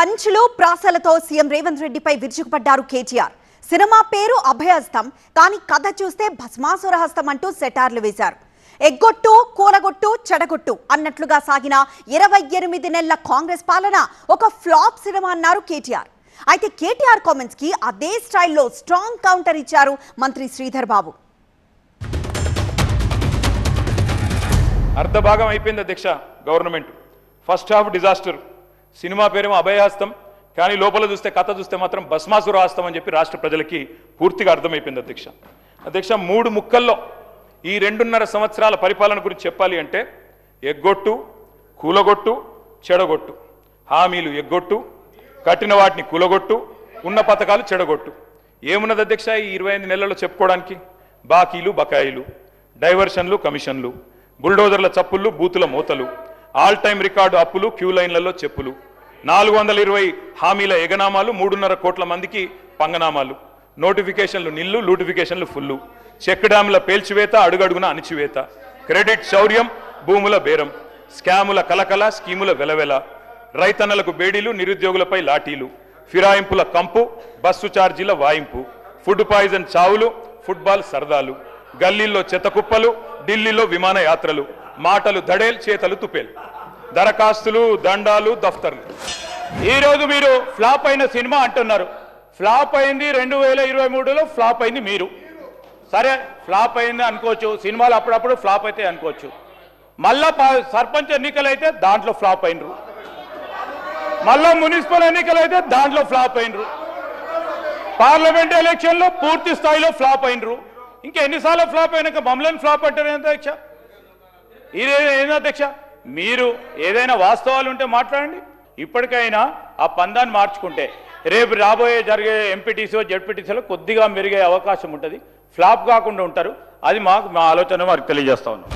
పంచులు ప్రాసలతో సీఎం రేవంత్ రెడ్డిపై విరుచుకుపడ్డారు కేటీఆర్. సినిమా పేరు అభయహస్తం, కానీ కథ చూస్తే భస్మాసురహస్తం అంటూ సెటార్లు వేశారు. ఎగ్గొట్టు, కూలగొట్టు, చెడగొట్టు అన్నట్లుగా సాగిన 28 నెలల కాంగ్రెస్ పాలన ఒక ఫ్లాప్ సినిమా అన్నారు కేటీఆర్. అయితే కేటీఆర్ కామెంట్స్ కి అదే స్టైల్లో స్ట్రాంగ్ కౌంటర్ ఇచ్చారు మంత్రి శ్రీధర్ బాబు. అర్ధభాగం అయిపోయింది అధ్యక్ష government. First half disaster, cinema పేరేమో అభయహస్తం, కానీ లోపల చూస్తే కథ చూస్తే మాత్రం భస్మాసురహస్తం అని చెప్పి రాష్ట్ర ప్రజలకి పూర్తిగా అర్థమైపోయింది అధ్యక్ష. అధ్యక్ష 3 ముక్కల్లో ఈ 2.5 సంవత్సరాల పరిపాలన గురించి చెప్పాలి అంటే ఎగ్గొట్టు, కూలగొట్టు, చెడగొట్టు. హామీలు ఎగ్గొట్టు, కట్టిన వాటిని కూలగొట్టు, ఉన్న పథకాలు చెడగొట్టు. ఏమున్నది అధ్యక్ష ఈ 25 నెలల్లో చెప్పుకోవడానికి? బాకీలు, బకాయిలు, డైవర్షన్లు, కమిషన్లు, బుల్డోజర్ల చప్పుళ్ళు, బూతుల మూతలు, ఆల్ టైమ్ రికార్డు అప్పులు, క్యూ లైన్లలో చెప్పులు, 420 హామీల ఎగనామాలు, 3.5 కోట్ల మందికి పంగనామాలు, నోటిఫికేషన్లు నిల్లు, లూటిఫికేషన్లు ఫుల్లు, చెక్ డ్యాముల పేల్చివేత, అడుగడుగున అణిచివేత, క్రెడిట్ శౌర్యం, భూముల బేరం, స్కాముల కలకల, స్కీముల వెలవెల, రైతన్నలకు బేడీలు, నిరుద్యోగులపై లాఠీలు, ఫిరాయింపుల కంపు, బస్సు ఛార్జీల వాయింపు, ఫుడ్ పాయిజన్ చావులు, ఫుట్బాల్ సరదాలు, గల్లీల్లో చెత్తకుప్పలు, ఢిల్లీలో విమానయాత్రలు, మాటలు దడేల్, చేతలు తుపేల్, దరఖాస్తులు, దండాలు, దఫ్తర్లు. ఈరోజు మీరు ఫ్లాప్ అయిన సినిమా అంటున్నారు. ఫ్లాప్ అయింది 2023లో, ఫ్లాప్ అయింది మీరు. సరే, ఫ్లాప్ అయింది అనుకోవచ్చు, సినిమాలు అప్పుడప్పుడు ఫ్లాప్ అయితే అనుకోవచ్చు. మళ్ళా సర్పంచ్ ఎన్నికలు అయితే దాంట్లో ఫ్లాప్ అయినరు, మళ్ళా మున్సిపల్ ఎన్నికలు అయితే దాంట్లో ఫ్లాప్ అయినరు, పార్లమెంట్ ఎలక్షన్లో పూర్తి స్థాయిలో ఫ్లాప్ అయినరు. ఇంకా ఎన్నిసార్లు ఫ్లాప్ అయినాక మమ్మల్ని ఫ్లాప్ అంటారు ఏంటి అధ్యక్ష? ఏంటి అధ్యక్ష? మీరు ఏదైనా వాస్తవాలు ఉంటే మాట్లాడండి. ఇప్పటికైనా ఆ పందాన్ని మార్చుకుంటే రేపు రాబోయే జరిగే ఎంపీటీసీలో, జెడ్పీటీసీలో కొద్దిగా మెరుగే అవకాశం ఉంటుంది, ఫ్లాప్ కాకుండా ఉంటారు. అది మా ఆలోచన వారికి తెలియజేస్తా ఉన్నాం.